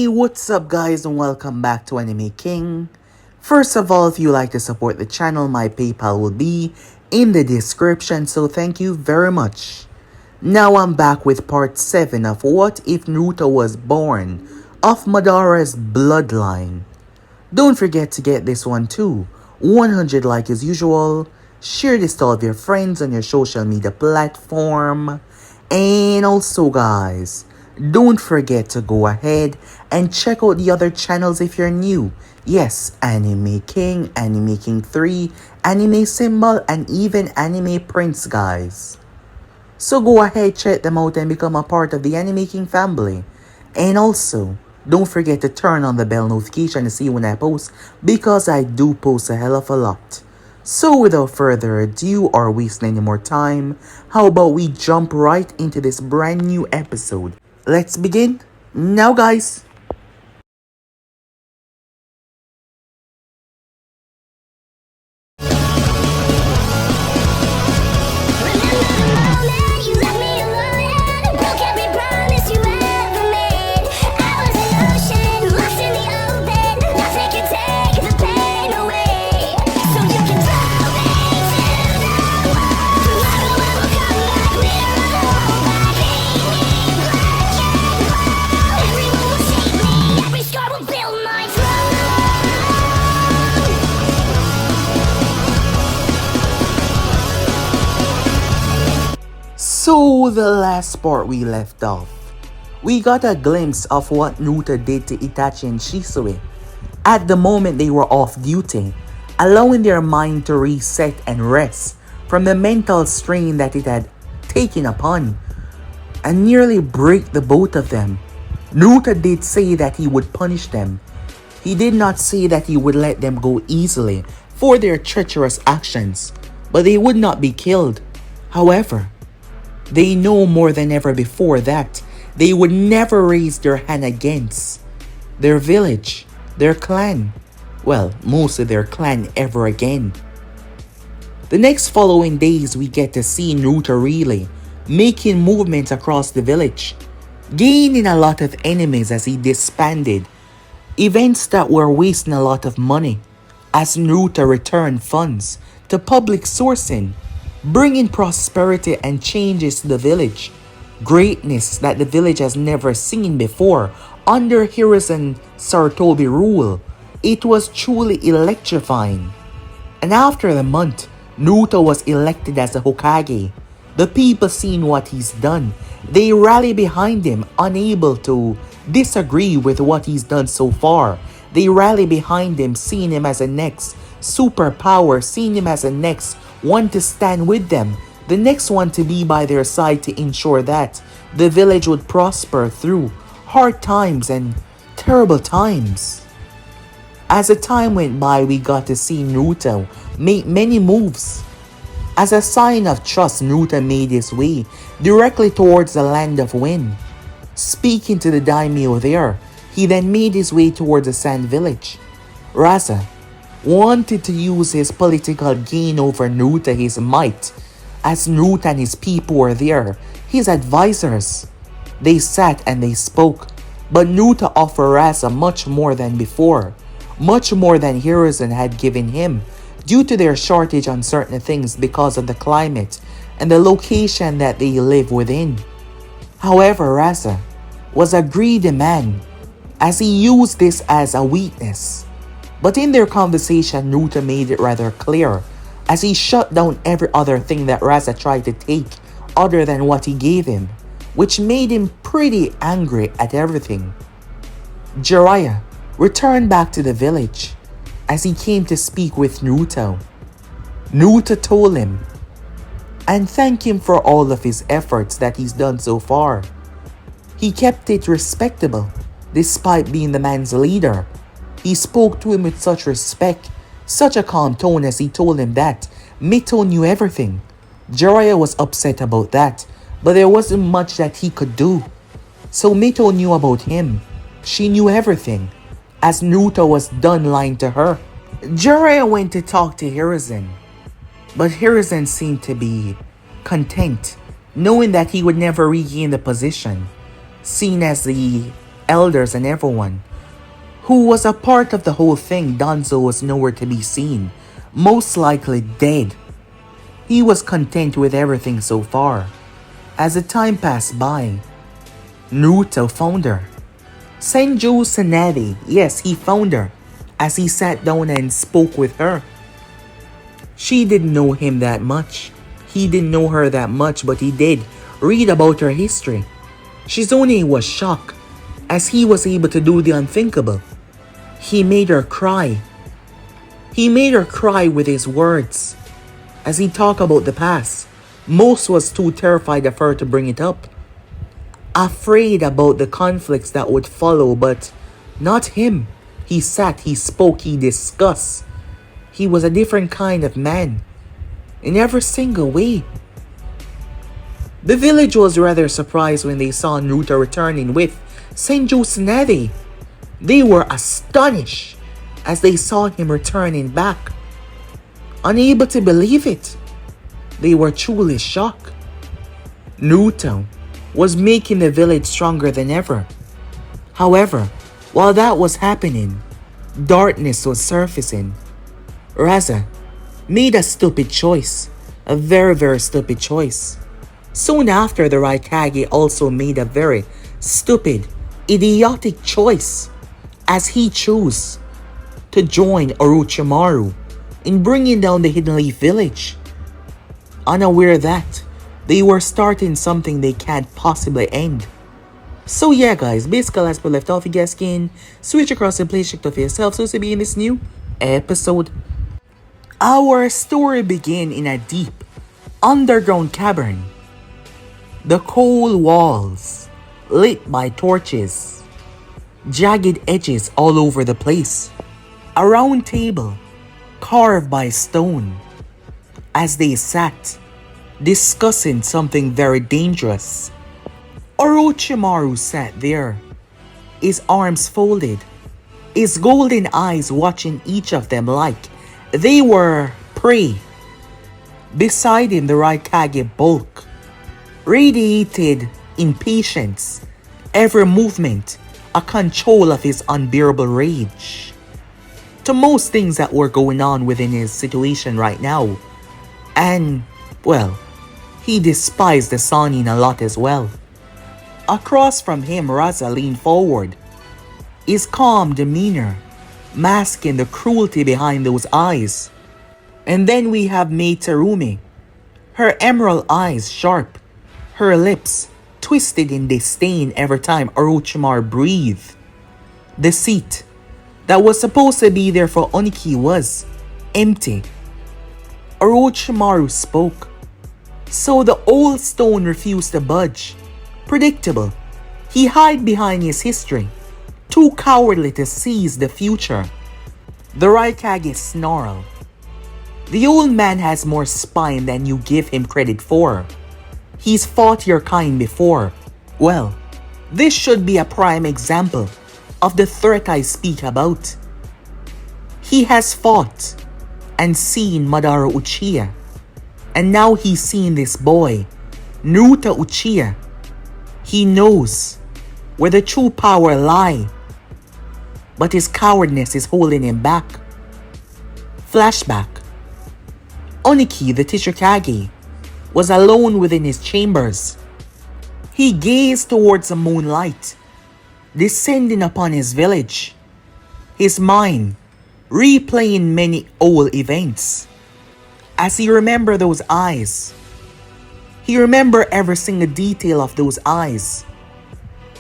Hey, what's up guys and welcome back to Anime King. First of all, if you like to support the channel, my PayPal will be in the description, so thank you very much. Now I'm back with part 7 of What If Naruto Was Born of Madara's Bloodline. Don't forget to get this one too. 100 like as usual. Share this to all of your friends on your social media platform. And also guys, don't forget to go ahead and check out the other channels if you're new. Yes, Anime King, Anime King 3, Anime Symbol, and even Anime Prince guys. So go ahead, check them out and become a part of the Anime King family. And also, don't forget to turn on the bell notification to see when I post, because I do post a hell of a lot. So without further ado or wasting any more time, how about we jump right into this brand new episode. Let's begin now guys. So the last part we left off, we got a glimpse of what Naruto did to Itachi and Shisui at the moment they were off duty, allowing their mind to reset and rest from the mental strain that it had taken upon, and nearly break the both of them. Naruto did say that he would punish them. He did not say that he would let them go easily for their treacherous actions, but they would not be killed. However, they know more than ever before that they would never raise their hand against their village, their clan, well, most of their clan ever again. The next following days we get to see Naruto really making movements across the village, gaining a lot of enemies as he disbanded events that were wasting a lot of money, as Naruto returned funds to public sourcing, bringing prosperity and changes to the village, greatness that the village has never seen before under Hiruzen Sarutobi rule. It was truly electrifying. And after the month, Naruto was elected as the Hokage. The people seeing what he's done, they rally behind him, unable to disagree with what he's done so far. They rally behind him, seeing him as a next superpower, seeing him as a next one to stand with them, the next one to be by their side to ensure that the village would prosper through hard times and terrible times. As the time went by, we got to see Naruto make many moves. As a sign of trust, Naruto made his way directly towards the land of wind. Speaking to the daimyo there, he then made his way towards the sand village. Rasa wanted to use his political gain over Naruto, his might, as Naruto and his people were there, his advisors. They sat and they spoke, but Naruto offered Rasa much more than before, much more than Hiruzen had given him, due to their shortage on certain things because of the climate and the location that they live within. However, Rasa was a greedy man, as he used this as a weakness. But in their conversation, Naruto made it rather clear, as he shut down every other thing that Rasa tried to take other than what he gave him, which made him pretty angry at everything. Jiraiya returned back to the village as he came to speak with Naruto. Naruto told him and thanked him for all of his efforts that he's done so far. He kept it respectable despite being the man's leader. He spoke to him with such respect, such a calm tone, as he told him that Mito knew everything. Jiraiya was upset about that, but there wasn't much that he could do. So Mito knew about him. She knew everything, as Naruto was done lying to her. Jiraiya went to talk to Hiruzen, but Hiruzen seemed to be content, knowing that he would never regain the position, seen as the elders and everyone who was a part of the whole thing. Danzo was nowhere to be seen, most likely dead. He was content with everything so far. As the time passed by, Naruto found her. Senju Tsunade, yes, he found her as he sat down and spoke with her. She didn't know him that much. He didn't know her that much, but he did read about her history. Shizune was shocked as he was able to do the unthinkable. He made her cry. He made her cry with his words. As he talked about the past, most was too terrified of her to bring it up. Afraid about the conflicts that would follow, but not him. He sat, he spoke, he discussed. He was a different kind of man in every single way. The village was rather surprised when they saw Naruto returning with Senju Tsunade. They were astonished as they saw him returning back. Unable to believe it, they were truly shocked. Naruto was making the village stronger than ever. However, while that was happening, darkness was surfacing. Raza made a stupid choice, a very stupid choice. Soon after, the Raikage also made a very stupid, idiotic choice as he chose to join Orochimaru in bringing down the Hidden Leaf village, unaware that they were starting something they can't possibly end. So yeah guys, basically as we left off, you guys can switch across and play check for yourself so to be in this new episode. Our story began in a deep underground cavern. The cold walls lit by torches, jagged edges all over the place. A round table carved by stone. As they sat discussing something very dangerous, Orochimaru sat there, his arms folded, his golden eyes watching each of them like they were prey. Beside him, the Raikage bulk radiated impatience, every movement a control of his unbearable rage to most things that were going on within his situation right now. And, well, he despised the Sannin a lot as well. Across from him, Raza leaned forward, his calm demeanor masking the cruelty behind those eyes. And then we have Mei Terumi, her emerald eyes sharp, her lips twisted in disdain every time Orochimaru breathed. The seat that was supposed to be there for Oniki was empty. Orochimaru spoke. So the old stone refused to budge. Predictable. He hid behind his history, too cowardly to seize the future. The Raikage snarled. The old man has more spine than you give him credit for. He's fought your kind before. Well, this should be a prime example of the threat I speak about. He has fought and seen Madara Uchiha, and now he's seen this boy, Naruto Uchiha. He knows where the true power lies, but his cowardness is holding him back. Flashback. Oniki, the teacher Kage, was alone within his chambers. He gazed towards the moonlight, descending upon his village, his mind replaying many old events. As he remembered those eyes, he remembered every single detail of those eyes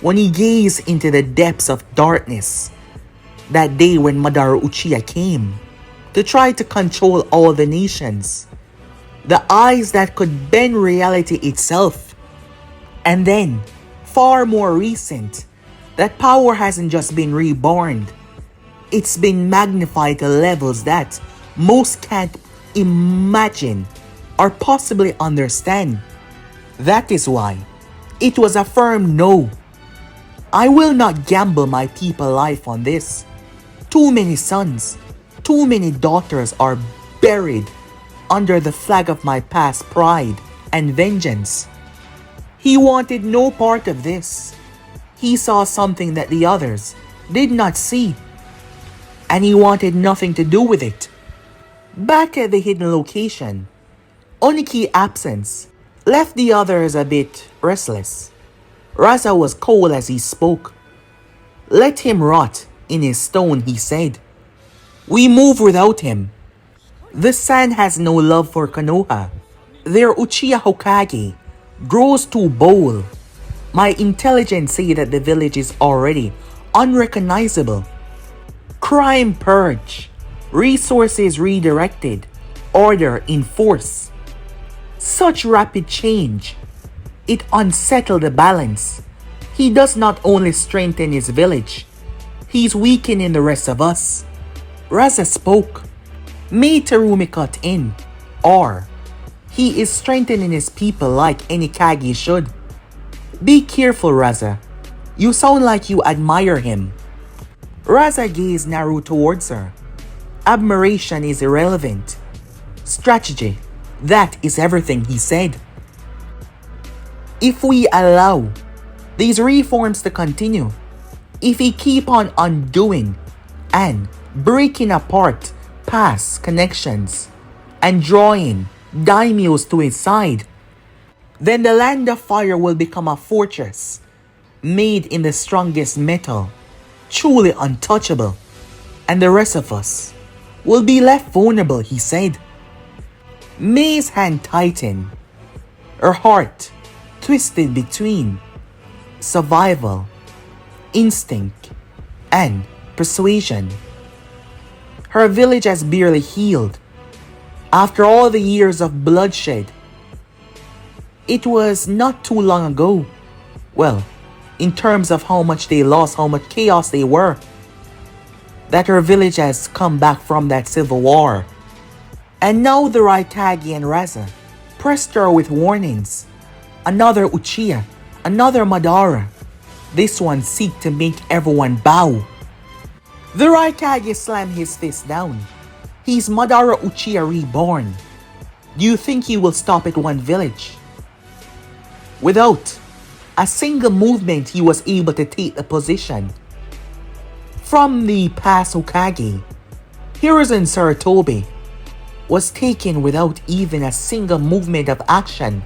when he gazed into the depths of darkness that day when Madara Uchiha came to try to control all the nations. The eyes that could bend reality itself. And then, far more recent, that power hasn't just been reborn. It's been magnified to levels that most can't imagine or possibly understand. That is why it was a firm no. I will not gamble my people's life on this. Too many sons, too many daughters are buried under the flag of my past pride and vengeance. He wanted no part of this. He saw something that the others did not see, and he wanted nothing to do with it. Back at the hidden location, Oniki's absence left the others a bit restless. Raza was cold as he spoke. Let him rot in his stone, he said. We move without him. The sand has no love for Konoha. Their Uchiha Hokage grows too bold. My intelligence say that the village is already unrecognizable. Crime purge, resources redirected, order enforced. Such rapid change, it unsettled the balance. He does not only strengthen his village, he's weakening the rest of us. Raza spoke. May Terumi cut in, or he is strengthening his people like any Kage should. Be careful, Raza. You sound like you admire him. Raza gazed Naruto towards her. Admiration is irrelevant. Strategy, that is everything, he said. If we allow these reforms to continue, if we keep on undoing and breaking apart past connections and drawing daimyos to his side, then the land of fire will become a fortress made in the strongest metal, truly untouchable, and the rest of us will be left vulnerable, he said. May's hand tightened, her heart twisted between survival, instinct, and persuasion. Her village has barely healed. After all the years of bloodshed, it was not too long ago. Well, in terms of how much they lost, how much chaos they were, that her village has come back from that civil war. And now the Raikage and Raza pressed her with warnings. Another Uchiha, another Madara. This one seek to make everyone bow. The Raikage slammed his fist down. He's Madara Uchiha reborn. Do you think he will stop at one village? Without a single movement, he was able to take the position. From the past Hokage, Hiruzen Sarutobi was taken without even a single movement of action.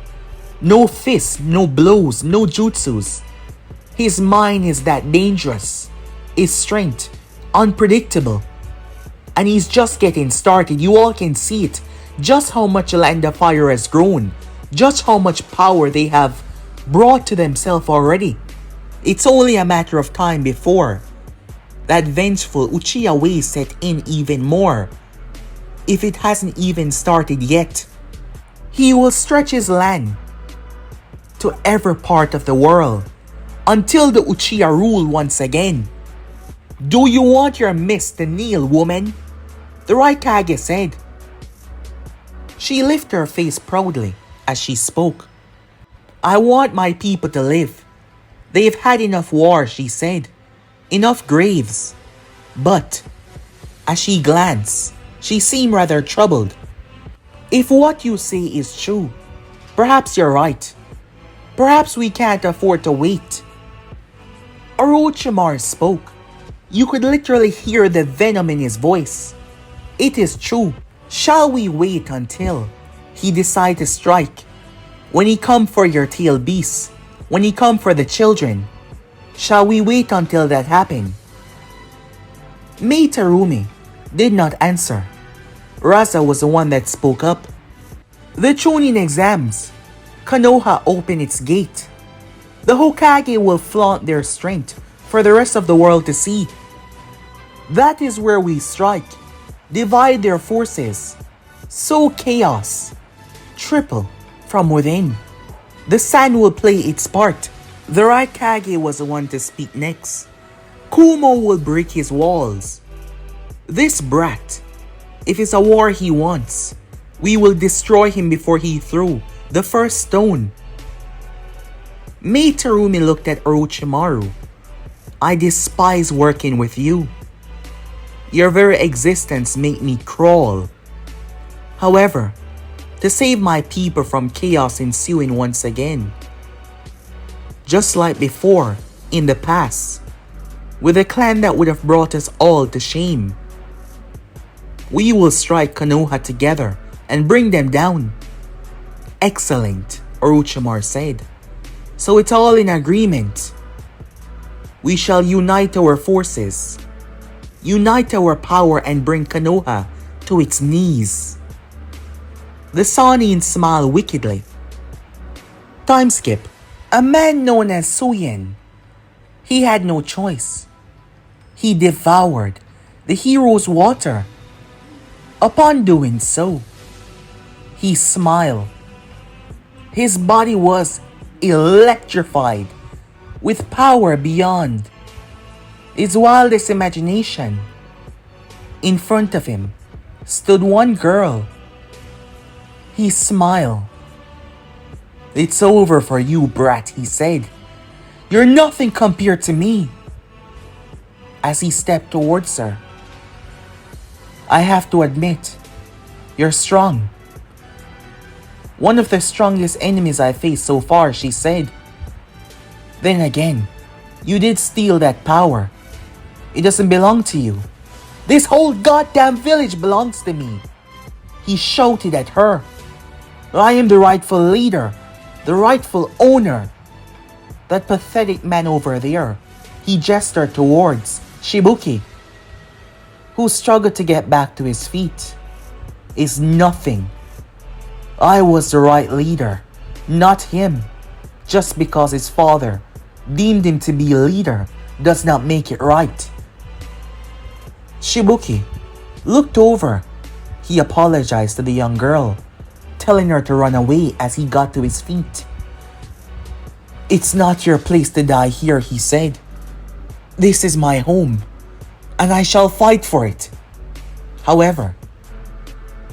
No fists, no blows, no jutsus. His mind is that dangerous. His strength unpredictable. And he's just getting started. You all can see it. Just how much Land of Fire has grown. Just how much power they have brought to themselves already. It's only a matter of time before that vengeful Uchiha way set in even more. If it hasn't even started yet. He will stretch his land to every part of the world until the Uchiha rule once again. Do you want your mist to kneel, woman? The Raikage said. She lifted her face proudly as she spoke. I want my people to live. They've had enough war, she said. Enough graves. But, as she glanced, she seemed rather troubled. If what you say is true, perhaps you're right. Perhaps we can't afford to wait. Orochimaru spoke. You could literally hear the venom in his voice. It is true. Shall we wait until he decide to strike? When he come for your tail beasts? When he come for the children? Shall we wait until that happen? Mei Terumi did not answer. Raza was the one that spoke up. The Chunin exams. Konoha opened its gate. The Hokage will flaunt their strength for the rest of the world to see. That is where we strike. Divide their forces. Sow chaos. Triple from within. The sand will play its part. The Raikage was the one to speak next. Kumo will break his walls. This brat, if it's a war he wants, we will destroy him before he threw the first stone. Mei Terumi looked at Orochimaru. I despise working with you. Your very existence made me crawl. However, to save my people from chaos ensuing once again, just like before, in the past, with a clan that would have brought us all to shame. We will strike Konoha together and bring them down. Excellent, Orochimaru said. So it's all in agreement. We shall unite our forces, unite our power and bring Konoha to its knees. The Sannin smiled wickedly. Time skip. A man known as Suen. He had no choice. He devoured the hero's water. Upon doing so, he smiled. His body was electrified with power beyond his wildest imagination. In front of him stood one girl. He smiled. It's over for you, brat, he said. You're nothing compared to me. As he stepped towards her. I have to admit, you're strong. One of the strongest enemies I've faced so far, she said. Then again, you did steal that power. It doesn't belong to you. This whole goddamn village belongs to me. He shouted at her. I am the rightful leader, the rightful owner. That pathetic man over there, he gestured towards Shibuki, who struggled to get back to his feet, is nothing. I was the right leader, not him. Just because his father deemed him to be a leader does not make it right. Shibuki looked over. He apologized to the young girl, telling her to run away as he got to his feet. It's not your place to die here, he said. This is my home, and I shall fight for it. However,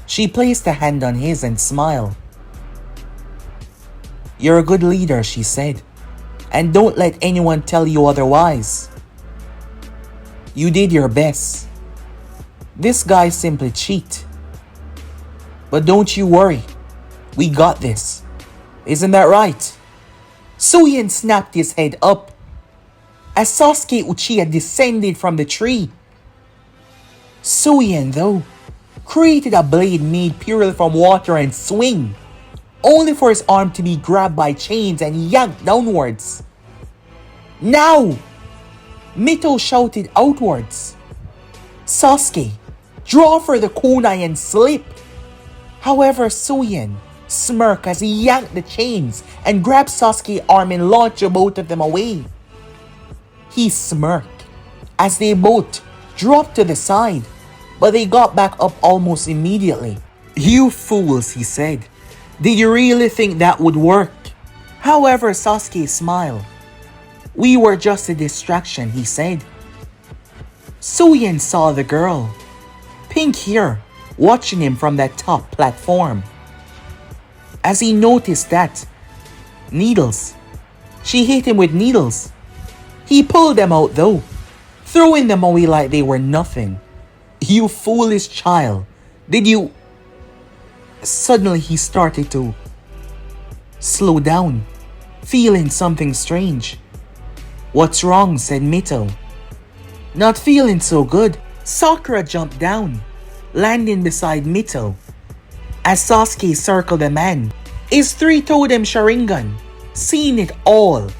she placed a hand on his and smiled. You're a good leader, she said, and don't let anyone tell you otherwise. You did your best. This guy simply cheated. But don't you worry, we got this. Isn't that right? Suen snapped his head up as Sasuke Uchiha descended from the tree. Suen, though, created a blade made purely from water and swing, only for his arm to be grabbed by chains and yanked downwards. Now! Mito shouted outwards. Sasuke, draw for the kunai and slip. However, Suen smirked as he yanked the chains and grabbed Sasuke's arm and launched both of them away. He smirked as they both dropped to the side, but they got back up almost immediately. You fools, he said. Did you really think that would work? However, Sasuke smiled. We were just a distraction, he said. Suen saw the girl, pink hair, watching him from that top platform. As he noticed that, needles. She hit him with needles. He pulled them out though, throwing them away like they were nothing. You foolish child, did you... Suddenly he started to slow down, feeling something strange. What's wrong? Said Mito. Not feeling so good. Sakura jumped down, landing beside Mito. As Sasuke circled the man, his three-totem Sharingan, seeing it all.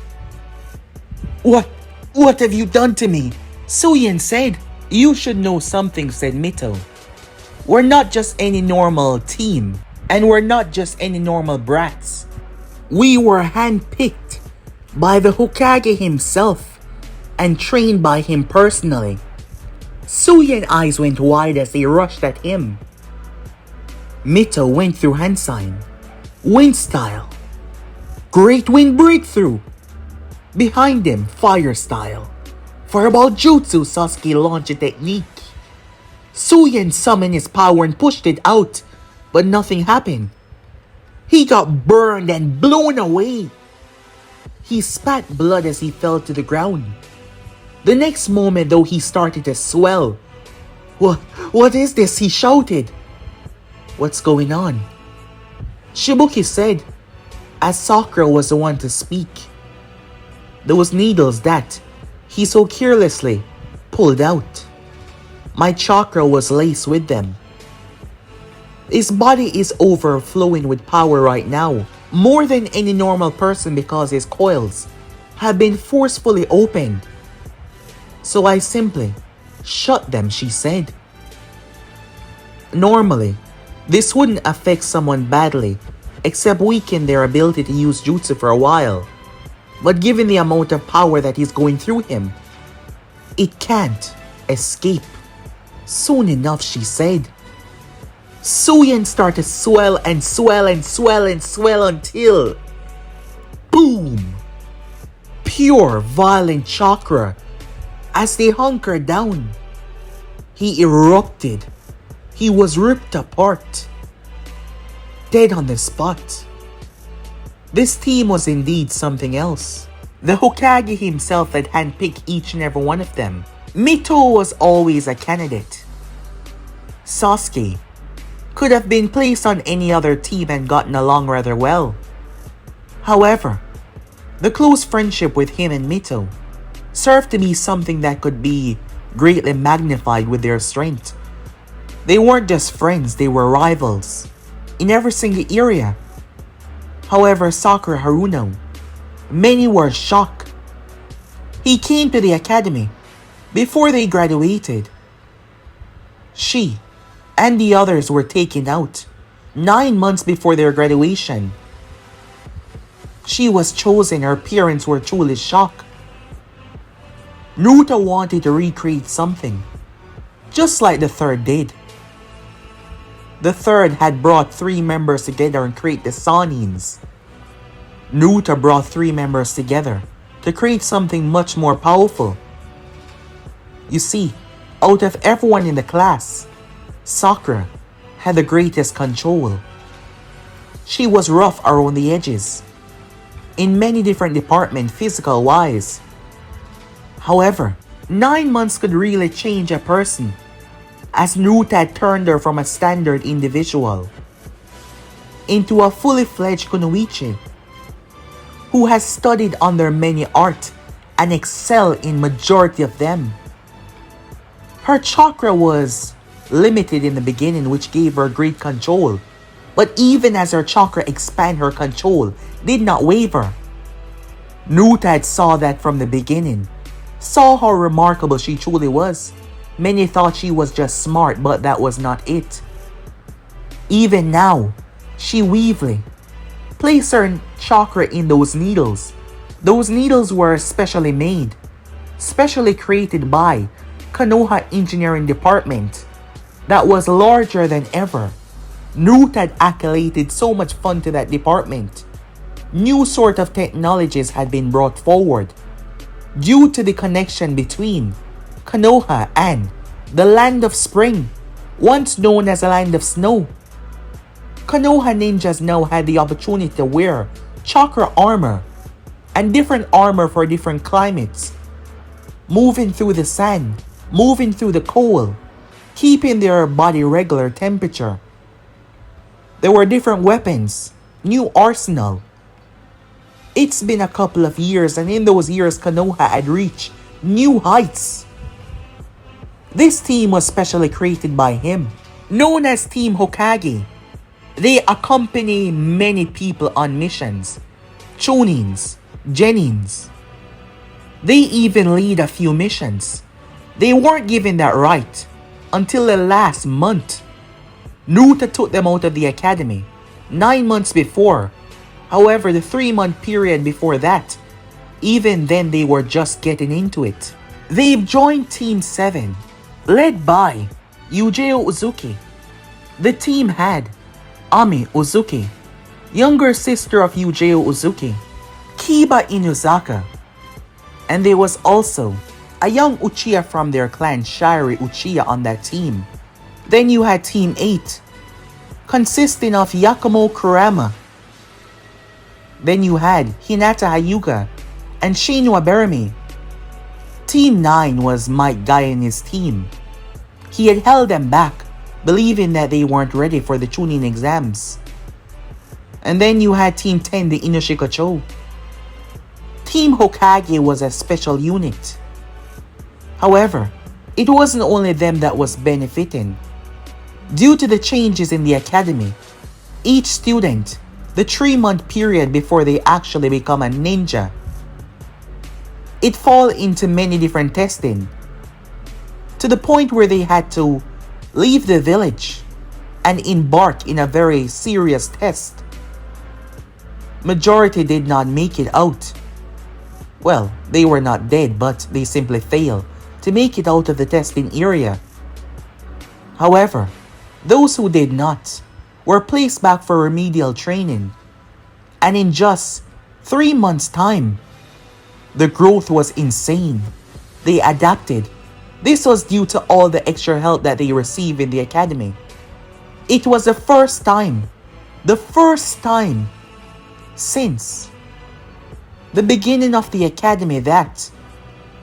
What have you done to me? Suen said. You should know something, said Mito. We're not just any normal team, and we're not just any normal brats. We were handpicked by the Hokage himself and trained by him personally. Suyen's eyes went wide as they rushed at him. Mito went through hand sign, wind style, great wind breakthrough. Behind him, fire style. Fireball jutsu, Sasuke launched a technique. Suen summoned his power and pushed it out, but nothing happened. He got burned and blown away. He spat blood as he fell to the ground. The next moment though, he started to swell. What is this? He shouted. What's going on? Shibuki said, as Sakura was the one to speak. those needles that he so carelessly pulled out. My chakra was laced with them. His body is overflowing with power right now, more than any normal person because his coils have been forcefully opened. So I simply shut them, she said. Normally, this wouldn't affect someone badly, except weaken their ability to use jutsu for a while. But given the amount of power that is going through him, it can't escape. Soon enough, she said. Suen started to swell and swell and swell and swell until... boom! Pure violent chakra. As they hunkered down, he erupted. He was ripped apart. Dead on the spot. This team was indeed something else. The Hokage himself had handpicked each and every one of them. Mito was always a candidate. Sasuke could have been placed on any other team and gotten along rather well. However, the close friendship with him and Mito served to be something that could be greatly magnified with their strength. They weren't just friends, they were rivals in every single area. However, Sakura Haruno, many were shocked. He came to the academy before they graduated. She and the others were taken out 9 months before their graduation. She was chosen, her parents were truly shocked. Naruto wanted to recreate something, just like the Third did. The Third had brought 3 members together and create the Sanins. Naruto brought 3 members together to create something much more powerful. You see, out of everyone in the class, Sakura had the greatest control. She was rough around the edges, in many different departments physical wise. However, 9 months could really change a person, as Naruto had turned her from a standard individual into a fully fledged kunoichi who has studied under many art and excelled in majority of them. Her chakra was limited in the beginning, which gave her great control, but even as her chakra expanded, her control did not waver. Naruto had saw that from the beginning, saw how remarkable she truly was. Many thought she was just smart, but that was not it. Even now, she weavely placed her chakra in those needles. Those needles were specially made, specially created by Konoha Engineering Department that was larger than ever. Naruto had accolated so much fun to that department. New sort of technologies had been brought forward due to the connection between Konoha and the Land of Spring, once known as the Land of Snow. Konoha ninjas now had the opportunity to wear chakra armor and different armor for different climates, moving through the sand, moving through the cold, keeping their body regular temperature. There were different weapons, new arsenal. It's been a couple of years, and in those years Konoha had reached new heights. This team was specially created by him, known as Team Hokage. They accompany many people on missions, Chunins, Genins. They even lead a few missions. They weren't given that right until the last month. Naruto took them out of the academy 9 months before. However, the 3-month period before that, even then they were just getting into it. They've joined Team 7, led by Yujiro Uzuki. The team had Ami Uzuki, younger sister of Yujiro Uzuki, Kiba Inuzaka, and there was also a young Uchiha from their clan, Shirei Uchiha, on that team. Then you had Team 8, consisting of Yakumo Kurama. Then you had Hinata Hyuga and Shinwa Berami. Team 9 was Mike Guy and his team. He had held them back, believing that they weren't ready for the Chunin exams. And then you had Team 10, the Inoshika Cho. Team Hokage was a special unit. However, it wasn't only them that was benefiting. Due to the changes in the academy, each student, the 3-month period before they actually become a ninja, it fall into many different testing, to the point where they had to leave the village and embark in a very serious test. Majority did not make it out. Well, they were not dead, but they simply failed to make it out of the testing area. However, those who did not were placed back for remedial training, and in just 3 months' time, the growth was insane. They adapted. This was due to all the extra help that they received in the academy. It was the first time since the beginning of the academy that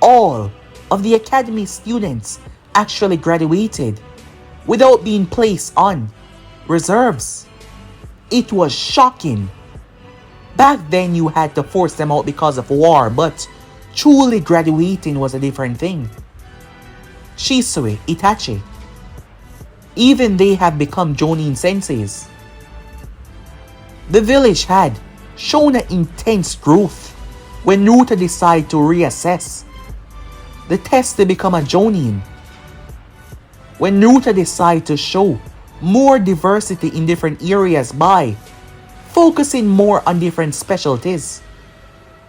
all of the academy students actually graduated without being placed on reserves. It was shocking. Back then you had to force them out because of war, but truly graduating was a different thing. Shisui, Itachi, even they have become Jonin senseis. The village had shown an intense growth when Naruto decided to reassess the test to become a Jonin. When Naruto decided to show more diversity in different areas by focusing more on different specialties.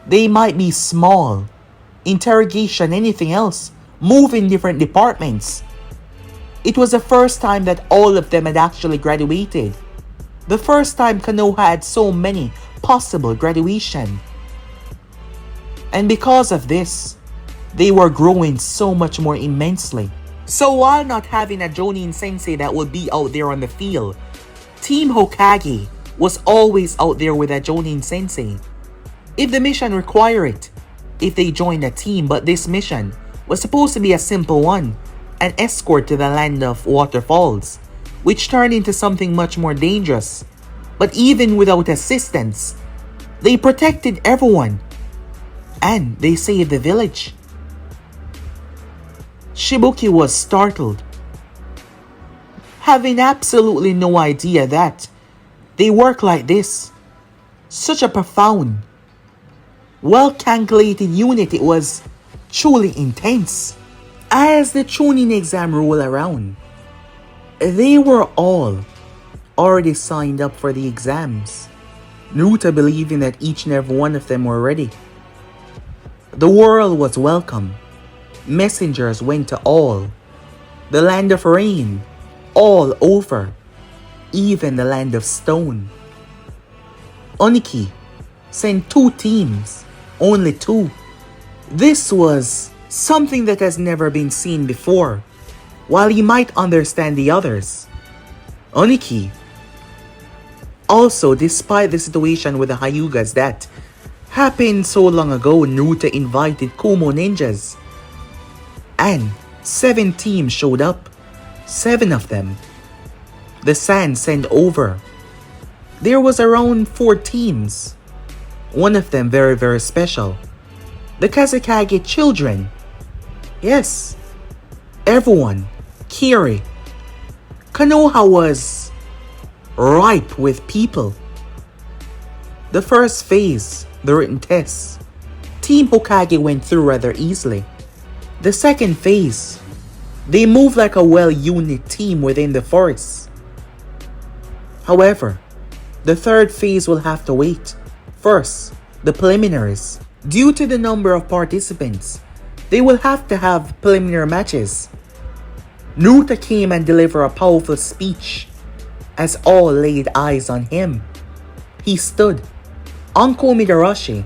They might be small, interrogation, anything else, move in different departments. It was the first time that all of them had actually graduated. The first time Konoha had so many possible graduation. And because of this, they were growing so much more immensely. So while not having a Jonin sensei that would be out there on the field, Team Hokage was always out there with a Jonin sensei. If the mission required it, if they joined a team, but this mission was supposed to be a simple one, an escort to the land of waterfalls, which turned into something much more dangerous. But even without assistance, they protected everyone, and they saved the village. Shibuki was startled, having absolutely no idea that they work like this. Such a profound, well-calculated unit. It was truly intense. As the Chunin exam rolled around, they were all already signed up for the exams, Naruto believing that each and every one of them were ready. The world was welcome. Messengers went to all. The land of rain, all over. Even the land of stone. Oniki sent 2 teams, only 2. This was something that has never been seen before. While you might understand the others, Oniki, also despite the situation with the Hyugas that happened so long ago, Naruto invited Kumo ninjas. And 7 teams showed up. 7 of them. The Sand sent over. There was around 4 teams. One of them very, very special. The Kazekage children. Yes. Everyone. Kiri. Konoha was ripe with people. The first phase, the written tests, Team Hokage went through rather easily. The second phase, they moved like a well-unit team within the forest. However, the third phase will have to wait. First, the preliminaries. Due to the number of participants, they will have to have preliminary matches. Naruto came and delivered a powerful speech as all laid eyes on him. He stood. Uncle Midarashi,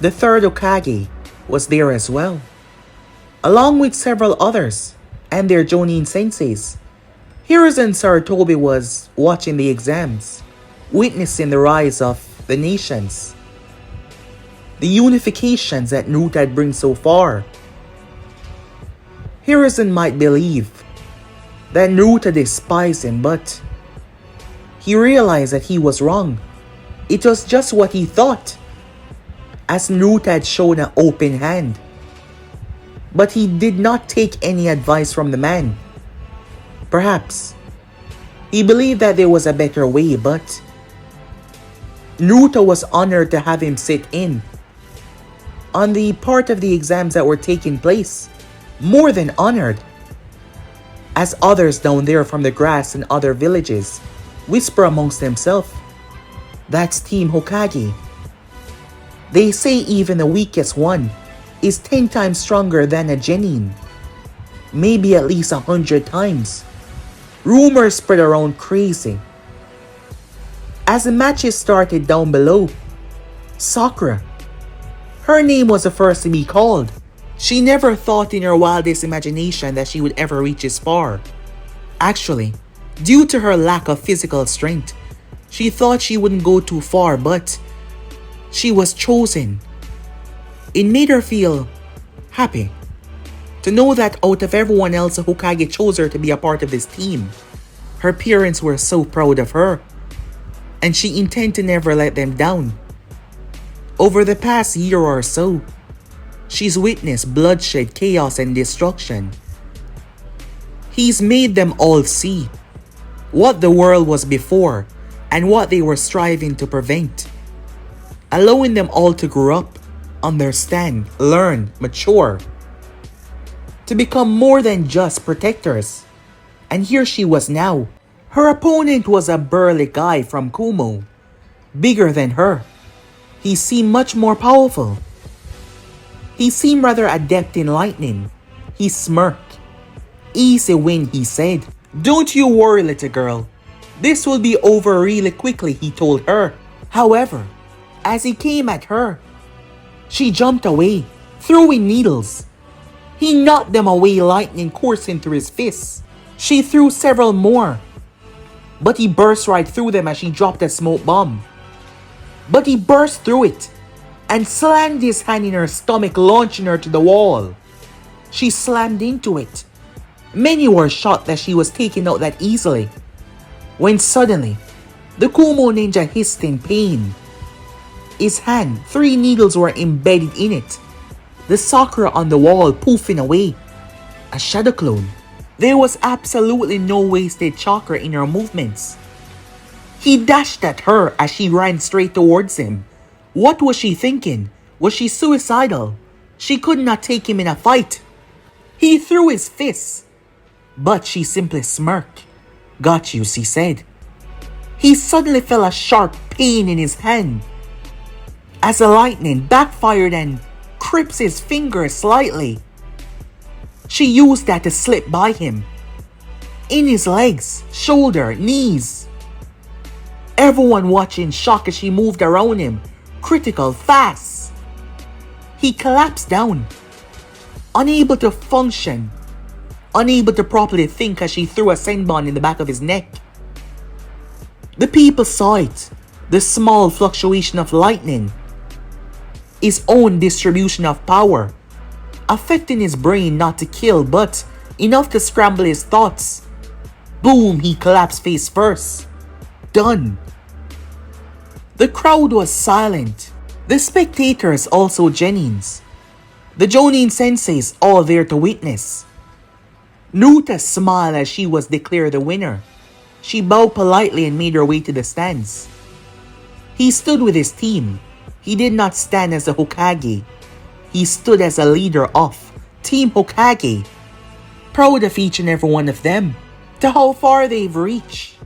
the third Hokage, was there as well, along with several others and their Jonin senseis. Hiruzen Sarutobi was watching the exams, witnessing the rise of the nations, the unifications that Naruto had bring so far. Hiruzen might believe that Naruto despised him, but he realized that he was wrong. It was just what he thought. as Naruto had shown an open hand. But he did not take any advice from the man. Perhaps he believed that there was a better way, but Naruto was honored to have him sit in on the part of the exams that were taking place. More than honored, as others down there from the grass and other villages whisper amongst themselves, "That's Team Hokage. They say even the weakest one is 10 times stronger than a genin. Maybe at least 100 times. Rumors spread around crazy." As the matches started down below, Sakura, her name was the first to be called. She never thought in her wildest imagination that she would ever reach this far. Actually, due to her lack of physical strength, she thought she wouldn't go too far, but she was chosen. It made her feel happy to know that out of everyone else, Hokage chose her to be a part of this team. Her parents were so proud of her, and she intended to never let them down. Over the past year or so, she's witnessed bloodshed, chaos, and destruction. He's made them all see what the world was before and what they were striving to prevent, allowing them all to grow up, understand, learn, mature, to become more than just protectors. And here she was now. Her opponent was a burly guy from Kumo, bigger than her. He seemed much more powerful. He seemed rather adept in lightning. He smirked. "Easy win," he said. "Don't you worry, little girl. This will be over really quickly," he told her. However, as he came at her, she jumped away, throwing needles. He knocked them away, lightning coursing through his fists. She threw several more, but he burst right through them as she dropped a smoke bomb. But he burst through it and slammed his hand in her stomach, launching her to the wall. She slammed into it. Many were shocked that she was taken out that easily, when suddenly, the Kumo ninja hissed in pain. His hand, 3 needles were embedded in it. The Sakura on the wall poofing away. A shadow clone. There was absolutely no wasted chakra in her movements. He dashed at her as she ran straight towards him. What was she thinking? Was she suicidal? She could not take him in a fight. He threw his fists, but she simply smirked. "Got you," she said. He suddenly felt a sharp pain in his hand as the lightning backfired and crips his finger slightly. She used that to slip by him, in his legs, shoulder, knees. Everyone watching shock as she moved around him, critical, fast. He collapsed down, unable to function, unable to properly think as she threw a senbon in the back of his neck. The people saw it, the small fluctuation of lightning, his own distribution of power, affecting his brain not to kill but enough to scramble his thoughts. Boom, he collapsed face first. Done. The crowd was silent. The spectators also genins. The Jonin senseis all there to witness. Naruto smiled as she was declared the winner. She bowed politely and made her way to the stands. He stood with his team. He did not stand as a Hokage. He stood as a leader of Team Hokage, proud of each and every one of them, to how far they've reached.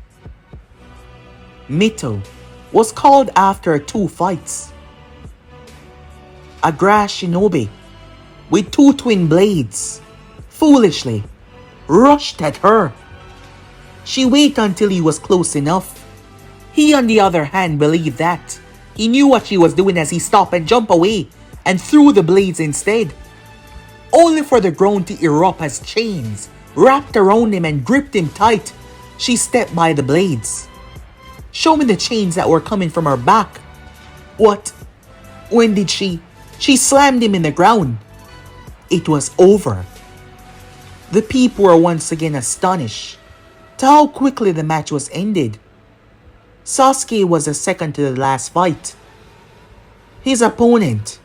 Mito was called after 2 fights. A grass shinobi with 2 twin blades foolishly rushed at her. She waited until he was close enough. He, on the other hand, believed that he knew what she was doing as he stopped and jumped away and threw the blades instead, only for the ground to erupt as chains wrapped around him and gripped him tight. She stepped by the blades, showing the chains that were coming from her back. What? When did she? She slammed him in the ground. It was over. The people were once again astonished to how quickly the match was ended. Sasuke was the second to the last fight. His opponent,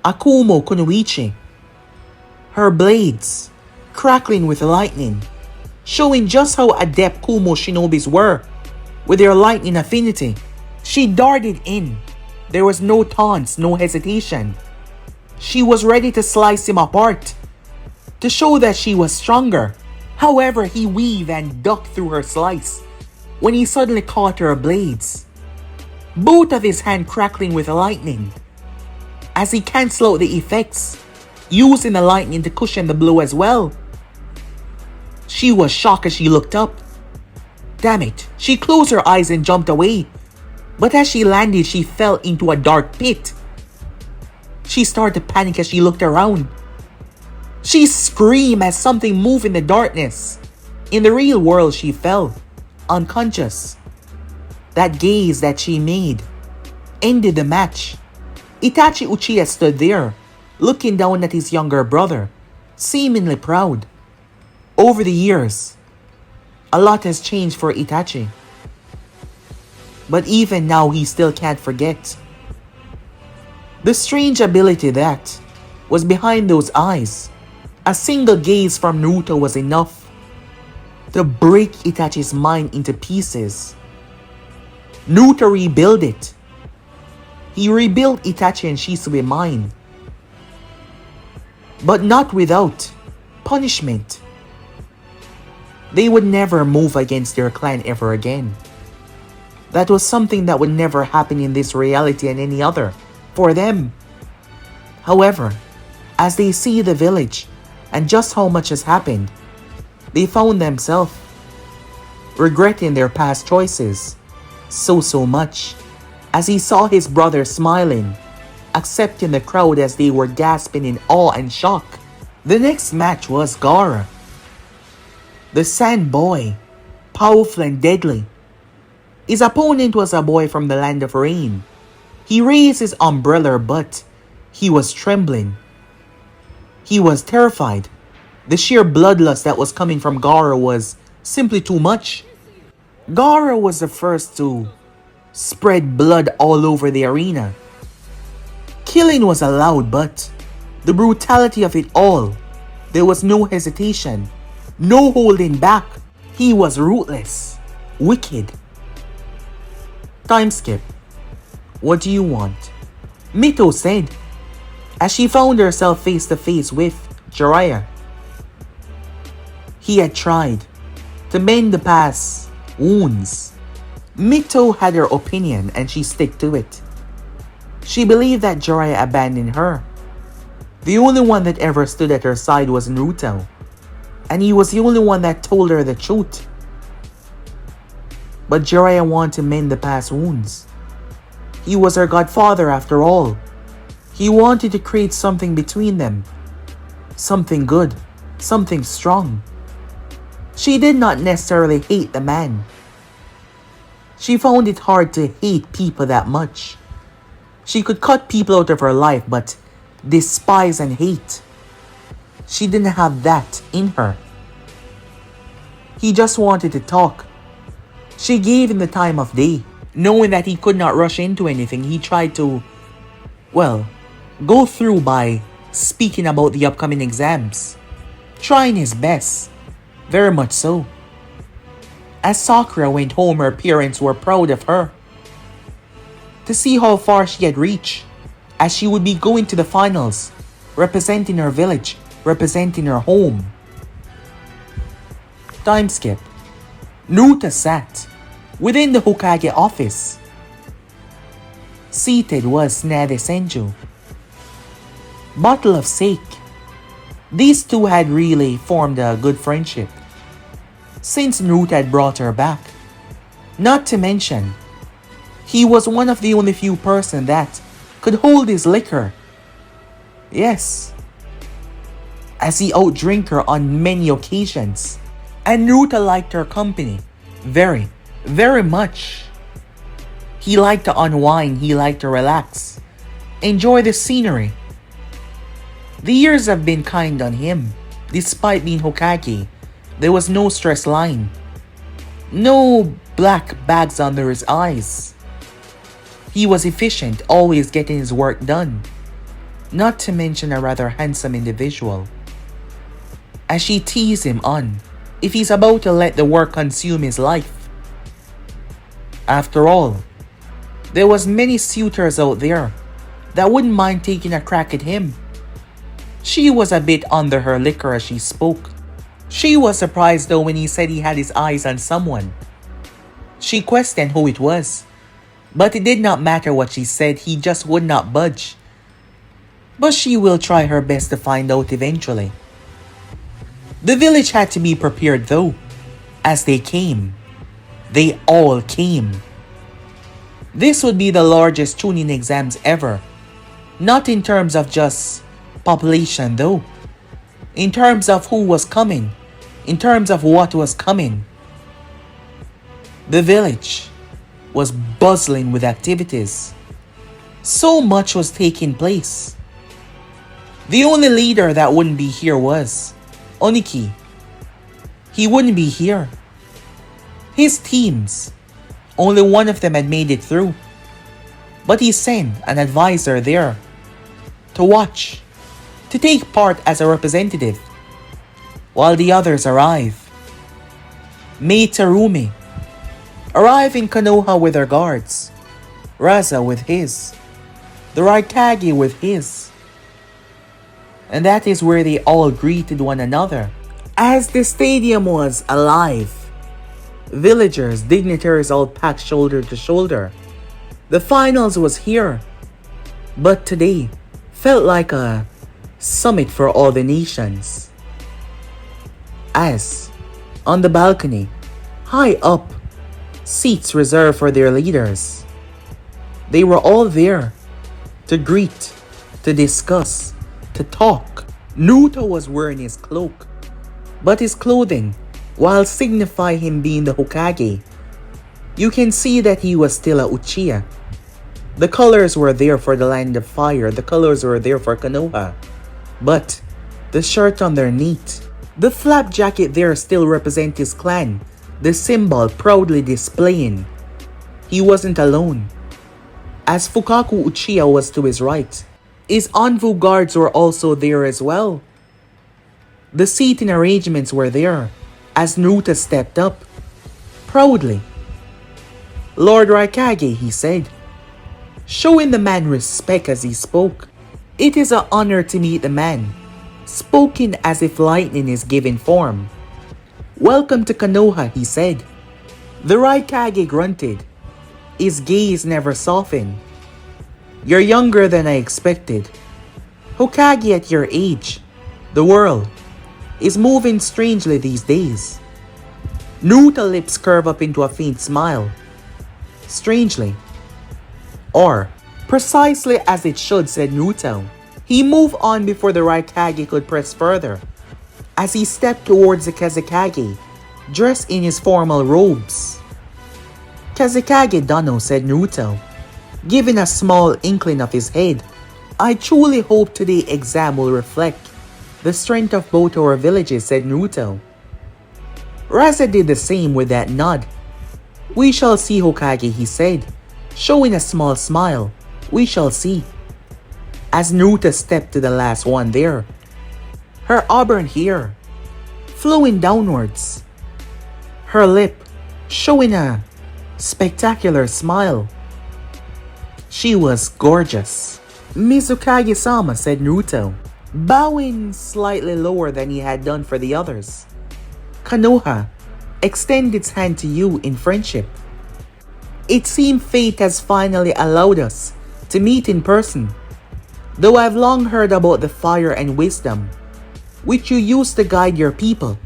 Akumo Kunoichi, her blades crackling with lightning, showing just how adept Kumo shinobis were with their lightning affinity. She darted in. There was no taunts, no hesitation. She was ready to slice him apart, to show that she was stronger. However, he weaved and ducked through her slice when he suddenly caught her blades, both of his hands crackling with lightning, as he canceled out the effects, using the lightning to cushion the blow as well. She was shocked as she looked up. Damn it, she closed her eyes and jumped away, but as she landed, she fell into a dark pit. She started to panic as she looked around. She screamed as something moved in the darkness. In the real world, she fell, unconscious. That gaze that she made ended the match. Itachi Uchiha stood there, looking down at his younger brother, seemingly proud. Over the years, a lot has changed for Itachi. But even now, he still can't forget the strange ability that was behind those eyes. A single gaze from Naruto was enough to break Itachi's mind into pieces. Naruto rebuilt it. He rebuilt Itachi and Shisui's mind, but not without punishment. They would never move against their clan ever again. That was something that would never happen in this reality and any other for them. However, as they see the village and just how much has happened, they found themselves regretting their past choices so much, as he saw his brother smiling, accepting the crowd as they were gasping in awe and shock. The next match was Gaara, the sand boy, powerful and deadly. His opponent was a boy from the land of rain. He raised his umbrella, but he was trembling. He was terrified. The sheer bloodlust that was coming from Gaara was simply too much. Gaara was the first to spread blood all over the arena. Killing was allowed, but the brutality of it all, there was no hesitation, no holding back. He was ruthless, wicked. Time skip. What do you want? Mito said, as she found herself face to face with Jiraiya. He had tried to mend the past wounds. Mito had her opinion and she stuck to it. She believed that Jiraiya abandoned her. The only one that ever stood at her side was Naruto, and he was the only one that told her the truth. But Jiraiya wanted to mend the past wounds. He was her godfather after all. He wanted to create something between them. Something good. Something strong. She did not necessarily hate the man. She found it hard to hate people that much. She could cut people out of her life, but despise and hate, she didn't have that in her. He just wanted to talk. She gave him the time of day. Knowing that he could not rush into anything, he tried to, go through by speaking about the upcoming exams. Trying his best. Very much so. As Sakura went home, her parents were proud of her. To see how far she had reached, as she would be going to the finals, representing her village, representing her home. Time skip. Naruto sat within the Hokage office. Seated was Tsunade Senju. Bottle of sake. These two had really formed a good friendship since Naruto had brought her back. Not to mention, he was one of the only few persons that could hold his liquor. Yes, as he outdrank her on many occasions. And Naruto liked her company very, very much. He liked to unwind, he liked to relax, enjoy the scenery. The years have been kind on him. Despite being Hokage, there was no stress line. No black bags under his eyes. He was efficient, always getting his work done. Not to mention a rather handsome individual. As she teased him on if he's about to let the work consume his life. After all, there was many suitors out there that wouldn't mind taking a crack at him. She was a bit under her liquor as she spoke. She was surprised though when he said he had his eyes on someone. She questioned who it was, but it did not matter what she said, he just would not budge. But she will try her best to find out eventually. The village had to be prepared though. As they came, they all came. This would be the largest Chunin exams ever. Not in terms of just population though. In terms of who was coming. In terms of what was coming. The village was bustling with activities. So much was taking place. The only leader that wouldn't be here was Oniki. He wouldn't be here. His teams, only one of them had made it through. But he sent an advisor there to watch, to take part as a representative, while the others arrive. Mei Terumi arrive in Konoha with her guards, Raza with his, the Raikage with his. And that is where they all greeted one another. As the stadium was alive, villagers, dignitaries all packed shoulder to shoulder. The finals was here, but today felt like a summit for all the nations. As, on the balcony, high up, seats reserved for their leaders. They were all there to greet, to discuss, to talk. Naruto was wearing his cloak, but his clothing, while signifying him being the Hokage, you can see that he was still a Uchiha. The colors were there for the Land of Fire, the colors were there for Konoha, but the shirt underneath, the flap jacket there still represent his clan, the symbol proudly displaying. He wasn't alone, as Fukaku Uchiha was to his right. His Anvu guards were also there as well. The seating arrangements were there, as Naruto stepped up, proudly. Lord Raikage, he said, showing the man respect as he spoke. It is an honor to meet the man, spoken as if lightning is given form. Welcome to Konoha, he said. The Raikage grunted. His gaze never softened. You're younger than I expected. Hokage at your age. The world is moving strangely these days. Naruto's lips curve up into a faint smile. Strangely. Or, precisely as it should, said Naruto. He moved on before the Raikage could press further, as he stepped towards the Kazekage, dressed in his formal robes. Kazekage Dano, said Naruto, giving a small inkling of his head. I truly hope today's exam will reflect the strength of both our villages, said Naruto. Raza did the same with that nod. We shall see, Hokage, he said, showing a small smile. We shall see. As Naruto stepped to the last one there, her auburn hair flowing downwards, her lip showing a spectacular smile. She was gorgeous. Mizukage-sama, said Naruto, bowing slightly lower than he had done for the others. Konoha, extend its hand to you in friendship. It seems fate has finally allowed us to meet in person. Though I've long heard about the fire and wisdom which you use to guide your people.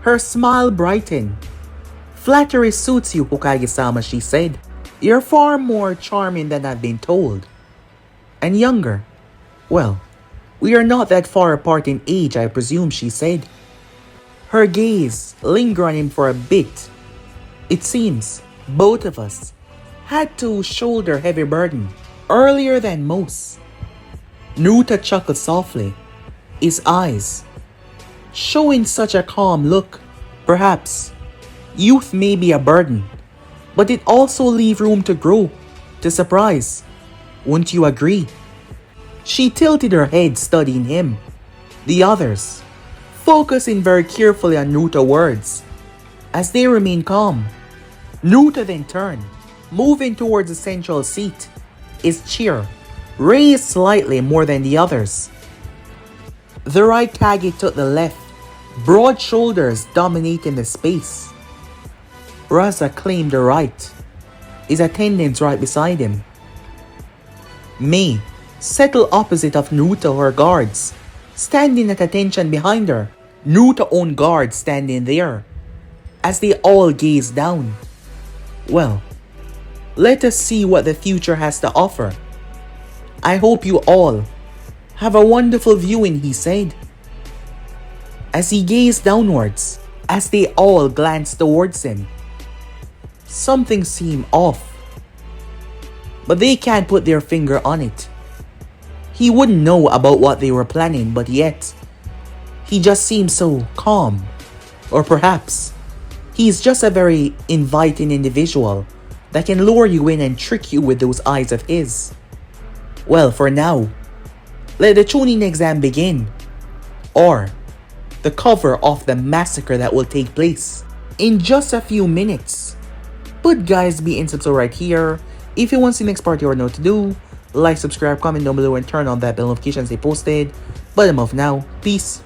Her smile brightened. Flattery suits you, Hokage-sama, she said. You're far more charming than I've been told. And younger. Well, we are not that far apart in age, I presume, she said. Her gaze lingered on him for a bit. It seems both of us had to shoulder heavy burden earlier than most. Naruto chuckled softly, his eyes showing such a calm look. Perhaps youth may be a burden, but it also leaves room to grow. to surprise. Wouldn't you agree? She tilted her head, studying him. The others, focusing very carefully on Naruto's words. As they remained calm, Naruto then turned, moving towards the central seat, his chair raised slightly more than the others. The right Kage took the left, broad shoulders dominating the space. Raza claimed the right, his attendants right beside him. Mei settled opposite of Naruto, her guards, standing at attention behind her, Naruto's own guards standing there. As they all gazed down. Well, let us see what the future has to offer. I hope you all have a wonderful viewing, he said. As he gazed downwards, as they all glanced towards him. Something seemed off. But they can't put their finger on it. He wouldn't know about what they were planning, but yet, he just seemed so calm. Or perhaps, he's just a very inviting individual that can lure you in and trick you with those eyes of his. Well, for now, let the Chunin exam begin, or the cover of the massacre that will take place in just a few minutes. But guys, be in subscribe right here. If you want to see the next part, you already know what to do. Like, subscribe, comment down below, and turn on that bell notification they posted. But enough now, peace.